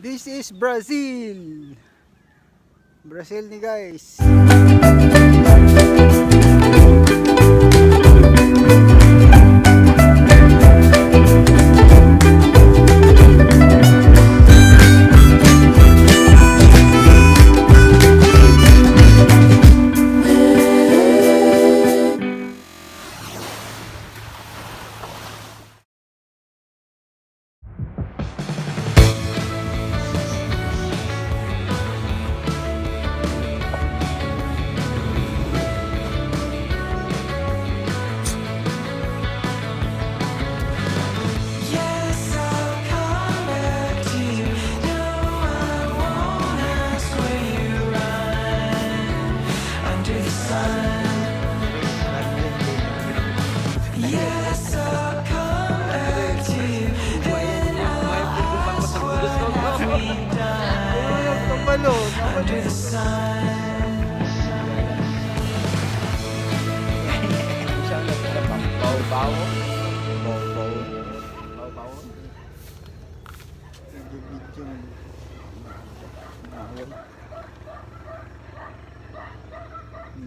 This is Brazil. Brazil ni guys.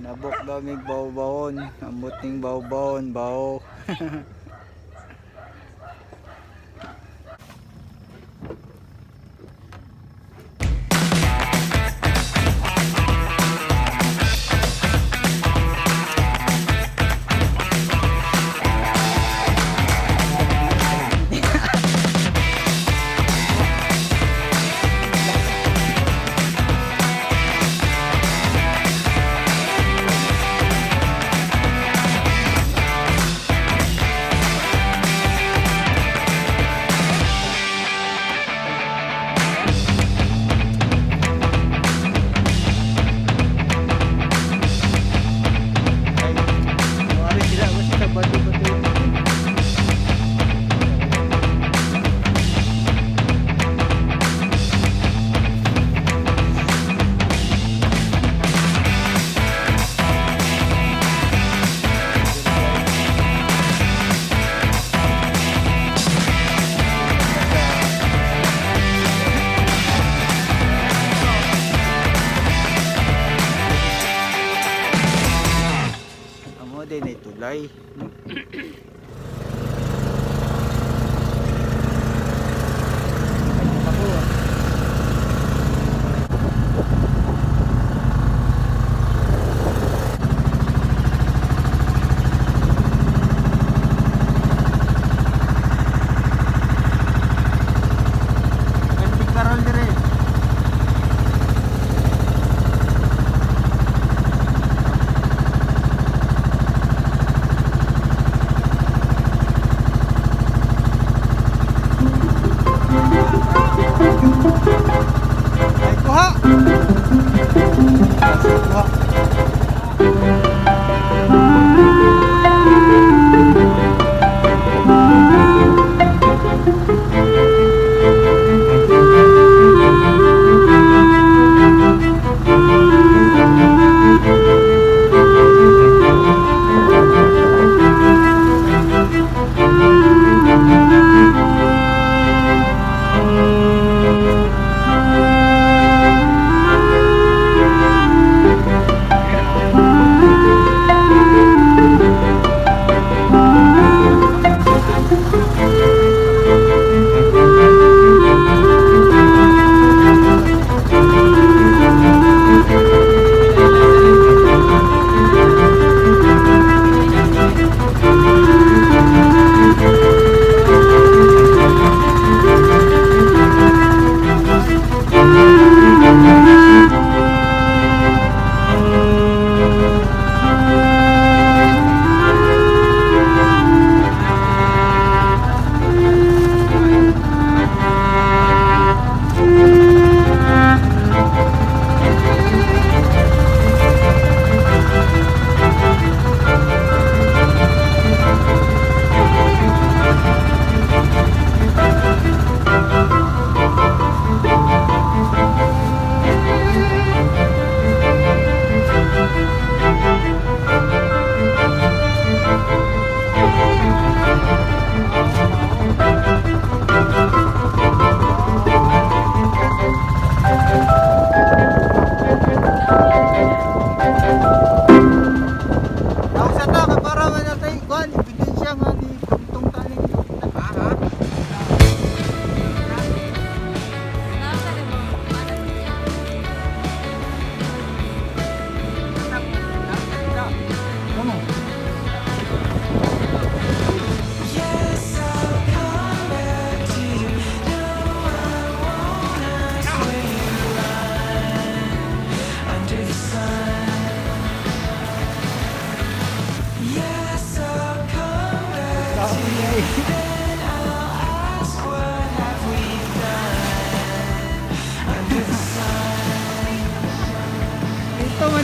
Nabok daw may baw-bawon, ambot ning baw-bawon, baw. Din ay tulay.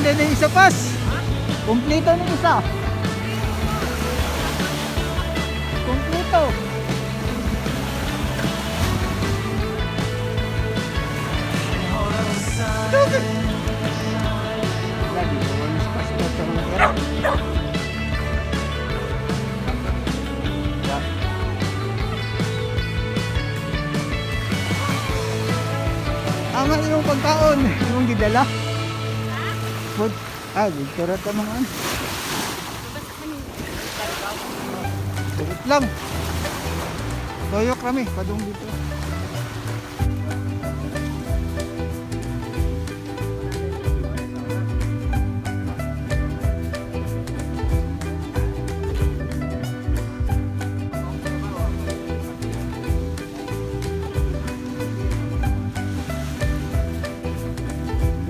din yung isa pas. Kompleto ng isa. Kompleto. Lagi, walis pas ito sa mga erang. Ama yung pagkaon, yung gidala. Food. Dito rata mga ano. Sulit lang. Toyok kami, padung dito.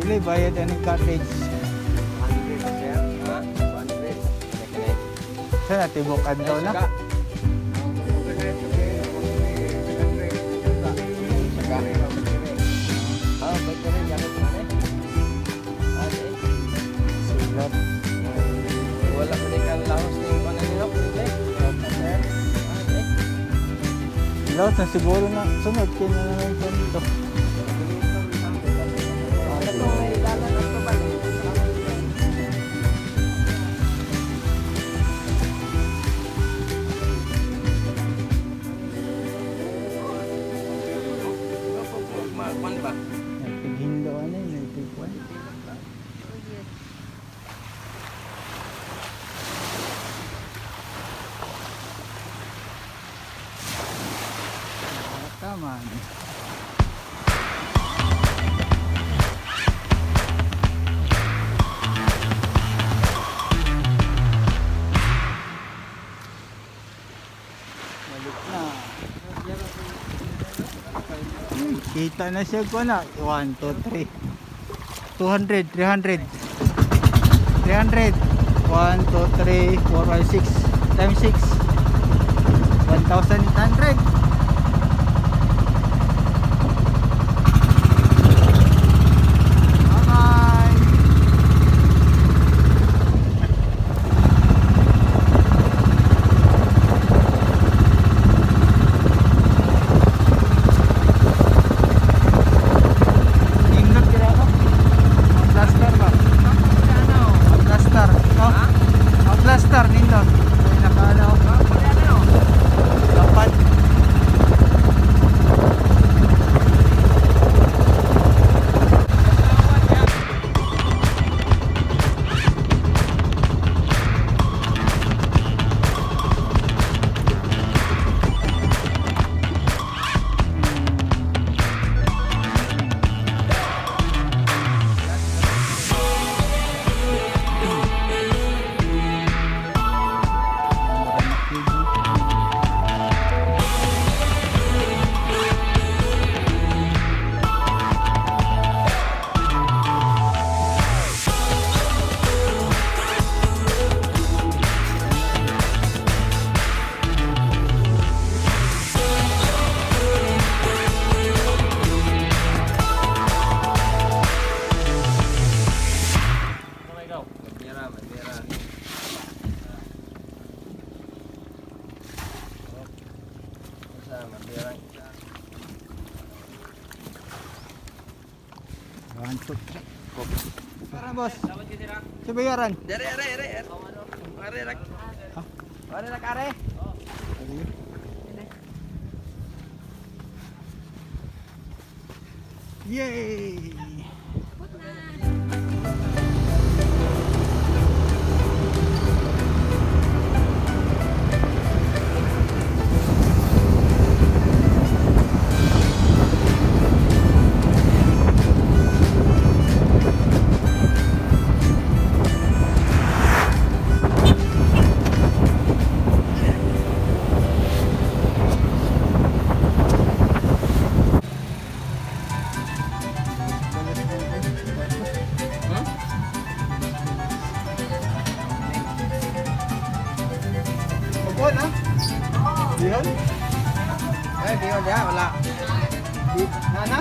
Bili, bayad ang cottage. 100 sir. 100. Saan natin bukan daw na? Sulat. Wala pa din kang lahos ng pananilok. Lahat na siguro na sunod kaya na naman siya dito. Magman ba? Nagpighindo ano yun, nagpigwan. Tama. Balik na. Kita na siya ko na. 1, 2, 3. 200, 300. 300. 1, 2, 3, 4, 5, 6. Times 6. 1,800. Plaster nindot. Ay nakaano. Dapat. One, two, three. Para boss. Sa bayaran. Dere, are. Are rak. Are rak are. Yay! Bukod ha? Diyon? Diyon ya, wala. Nana?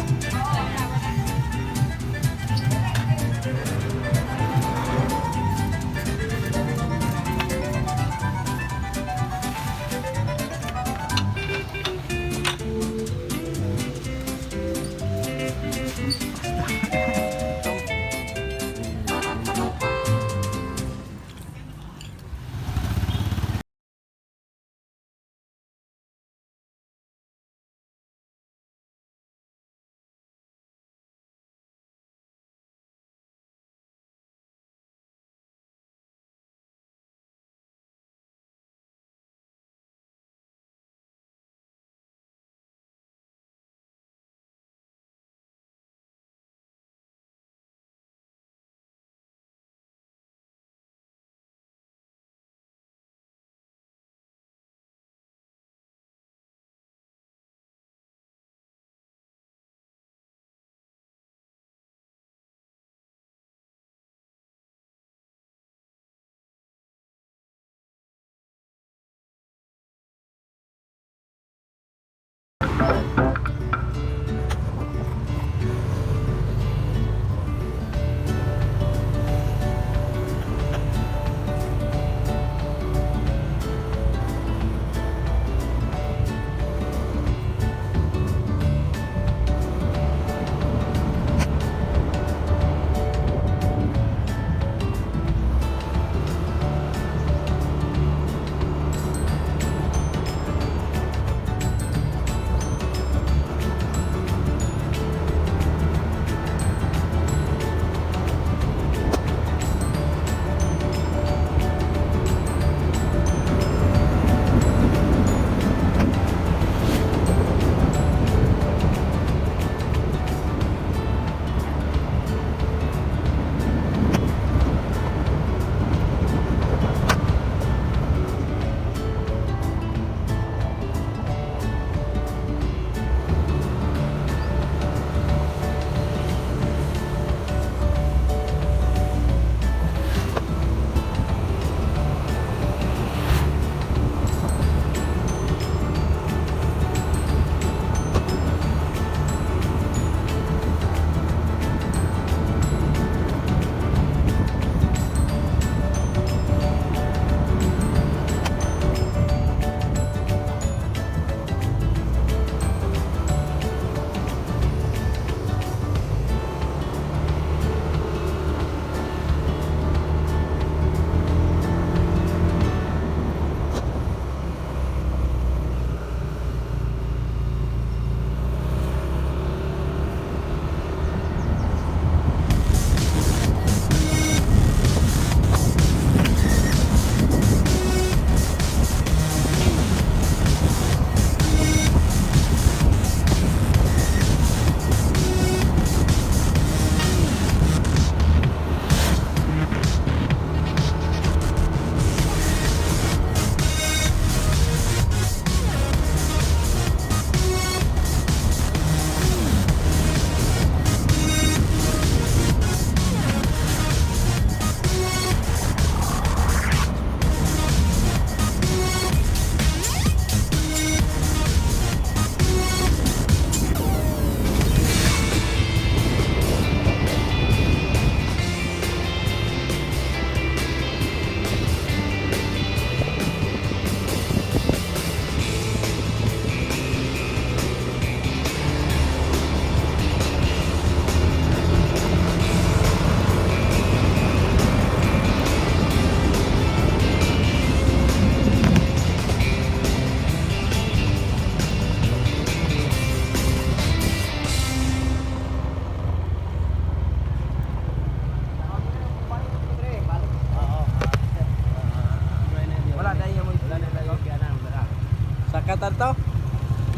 Matar to?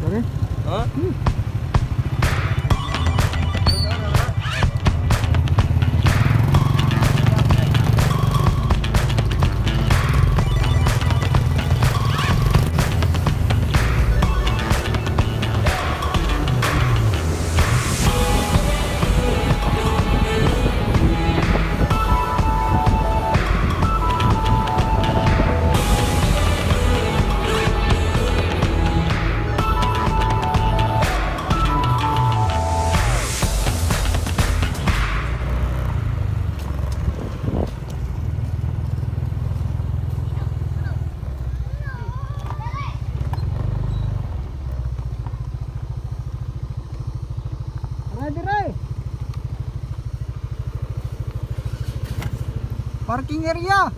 Sorry? Huh? Parking area.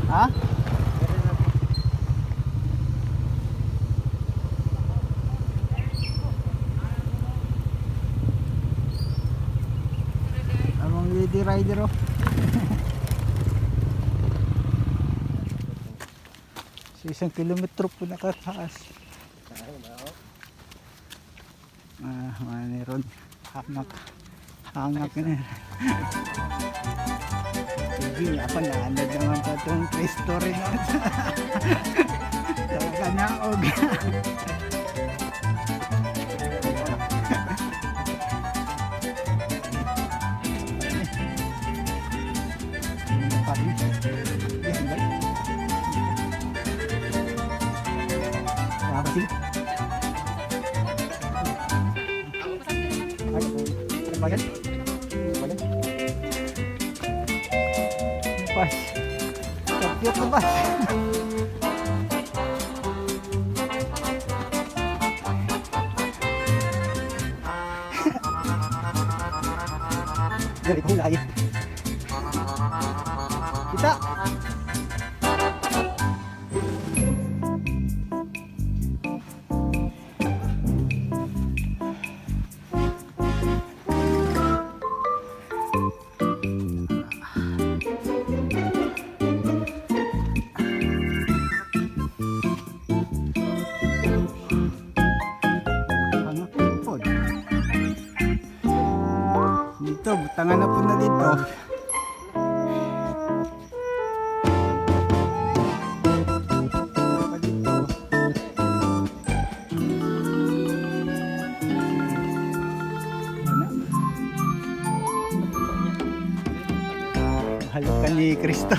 Ha? Among lady rider oh. So, 1 kilometro po nakataas. Mayroon hangak na. Sige, ako naanad naman pa itong pre-story na. Tawa ka na, og. Sige. Bayan? Bayan? Pas. Tapiok na pas. Dari kulay. Kita. Dito, butangan na po na dito. Mahalo ka ni Kristo.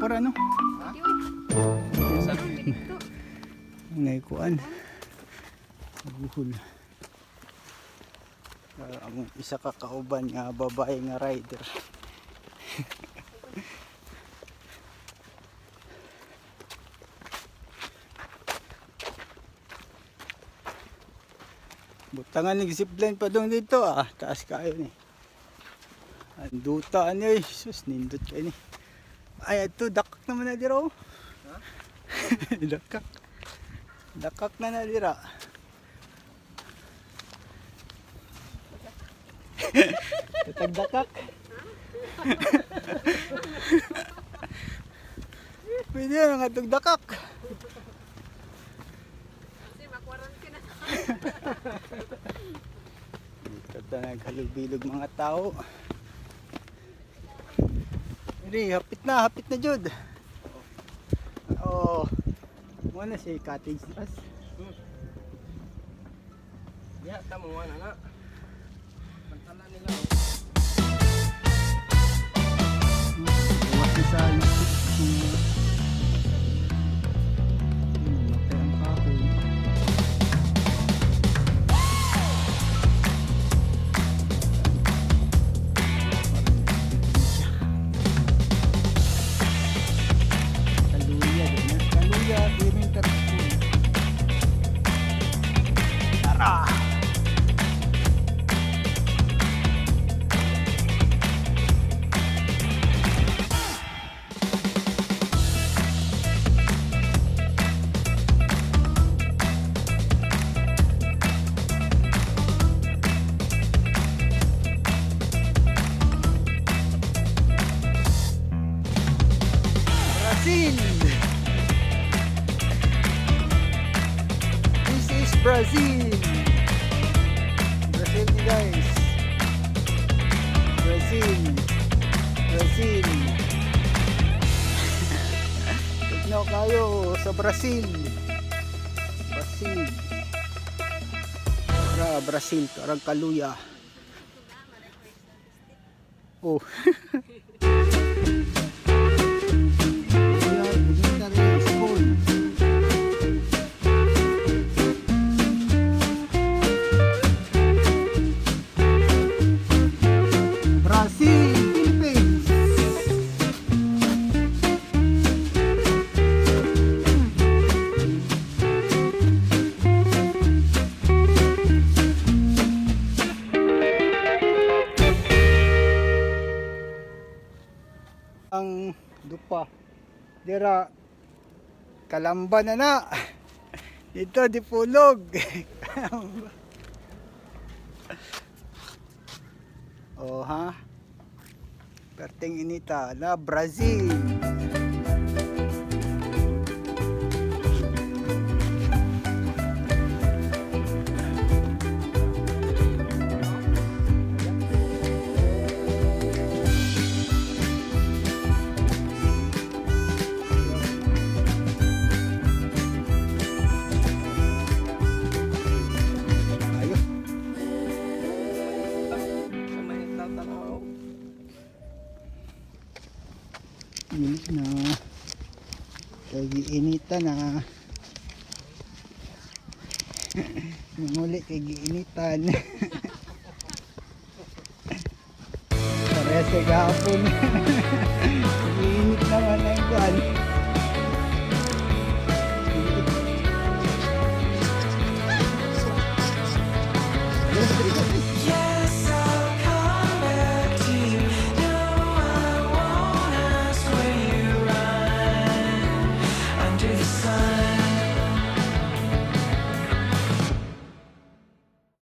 Para no? Ngayon buhol. Ang isa ka kauban nga babae nga rider. Butangan ng zipline pa doon dito ah. Taas kayo ni. Anduta ano eh. Sus, nindot kayo ni. Ay, ito, dakak naman na dira oh. Ha? Dakak. Dakak na dira. Tatag dakak. Pwede yan, ang atog dakak. Kasi makwaran ka na. Dito na naghalog-bilog mga tao. Hapit na jud. Oh. Muna si cottage grass. Ya, tamo na na. Pantala nila. Buwas sa matay ang kahoy. Brazil. Brazil ni guys. Brazil. Brazil. Tignan kayo sa Brazil. Brazil. Brazil, karang kaluya. Oh. Brazil, Philippines. Ang dupa dira kalamba na dito di pulog. Oh ha, perting inita na Brazil. Ayun. Sa may tatanaw. Init na. Kaya inita na. Muli kay giinitan. Parehas kay gahapon.